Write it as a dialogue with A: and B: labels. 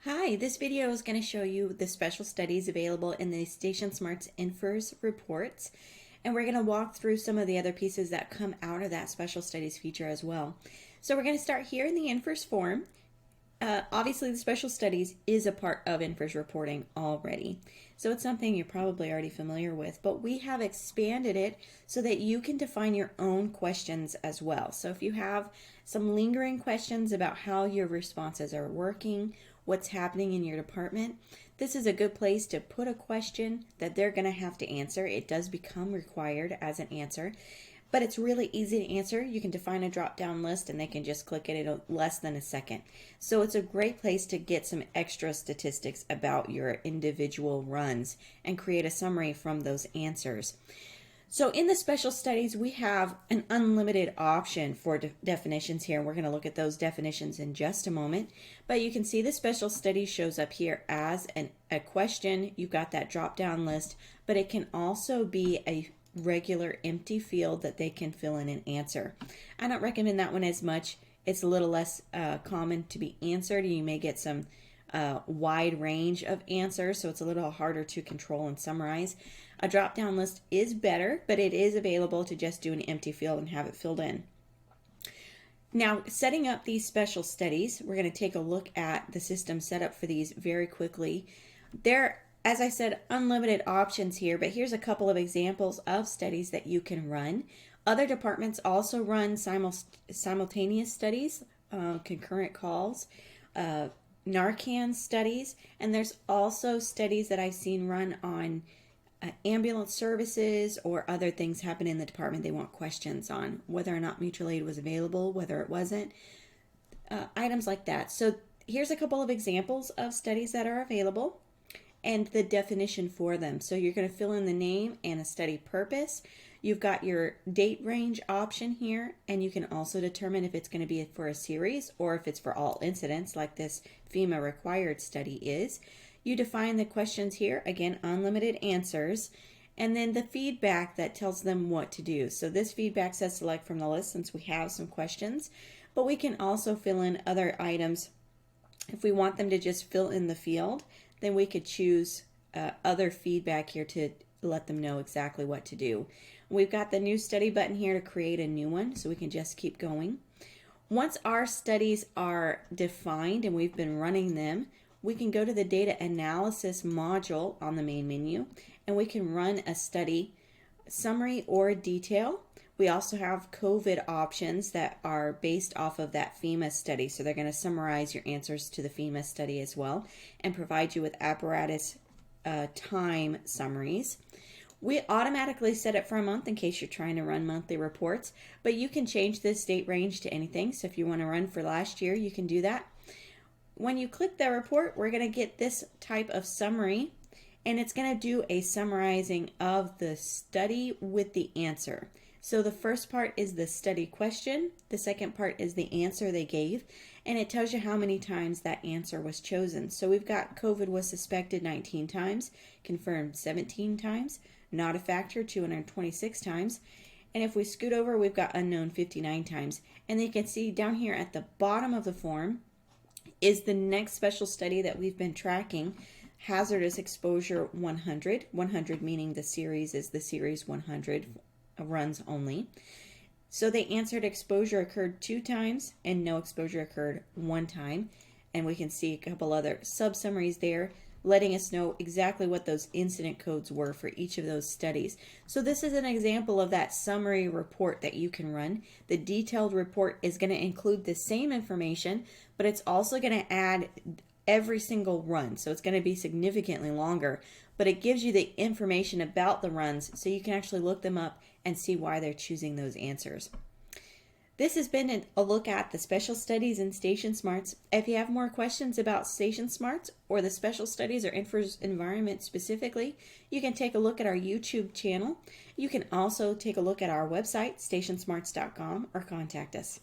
A: Hi, this video is going to show you the special studies available in the stationSMARTS infers reports, and we're going to walk through some of the other pieces that come out of that special studies feature as well. So we're going to start here in the infers form. Obviously, the special studies is a part of infers reporting already, so it's something you're probably already familiar with, but we have expanded it so that you can define your own questions as well. So if you have some lingering questions about how your responses are working, what's happening in your department, this is a good place to put a question that they're going to have to answer. It does become required as an answer, but it's really easy to answer. You can define a drop-down list and they can just click it in less than a second. So it's a great place to get some extra statistics about your individual runs and create a summary from those answers. So in the special studies, we have an unlimited option for definitions here. We're going to look at those definitions in just a moment. But you can see the special study shows up here as a question. You've got that drop-down list, but it can also be a regular empty field that they can fill in and answer. I don't recommend that one as much. It's a little less common to be answered. You may get some wide range of answers, so it's a little harder to control and summarize. A drop-down list is better, but it is available to just do an empty field and have it filled in. Now, setting up these special studies, we're going to take a look at the system setup for these very quickly. There, as I said, unlimited options here, but here's a couple of examples of studies that you can run. Other departments also run simultaneous studies, concurrent calls, Narcan studies, and there's also studies that I've seen run on ambulance services or other things happen in the department they want questions on, whether or not mutual aid was available, whether it wasn't, items like that. So here's a couple of examples of studies that are available and the definition for them. So you're going to fill in the name and a study purpose. You've got your date range option here, and you can also determine if it's going to be for a series or if it's for all incidents like this FEMA required study is. You define the questions here, again, unlimited answers, and then the feedback that tells them what to do. So this feedback says select from the list since we have some questions, but we can also fill in other items. If we want them to just fill in the field, then we could choose other feedback here to let them know exactly what to do. We've got the new study button here to create a new one, so we can just keep going. Once our studies are defined and we've been running them, we can go to the data analysis module on the main menu, and we can run a study summary or detail. We also have COVID options that are based off of that FEMA study. So they're going to summarize your answers to the FEMA study as well and provide you with apparatus time summaries. We automatically set it for a month in case you're trying to run monthly reports, but you can change this date range to anything. So if you want to run for last year, you can do that. When you click the report, we're going to get this type of summary, and it's going to do a summarizing of the study with the answer. So the first part is the study question, the second part is the answer they gave, and it tells you how many times that answer was chosen. So we've got COVID was suspected 19 times, confirmed 17 times, not a factor 226 times, and if we scoot over, we've got unknown 59 times. And then you can see down here at the bottom of the form is the next special study that we've been tracking, hazardous exposure 100, 100 meaning the series is the series 100 runs only. So they answered exposure occurred 2 times and no exposure occurred 1 time. And we can see a couple other sub-summaries there letting us know exactly what those incident codes were for each of those studies. So this is an example of that summary report that you can run. The detailed report is going to include the same information, but it's also going to add every single run. So it's going to be significantly longer, but it gives you the information about the runs so you can actually look them up and see why they're choosing those answers. This has been a look at the special studies in stationSMARTS. If you have more questions about stationSMARTS or the special studies or infers environment specifically, you can take a look at our YouTube channel. You can also take a look at our website, stationsmarts.com, or contact us.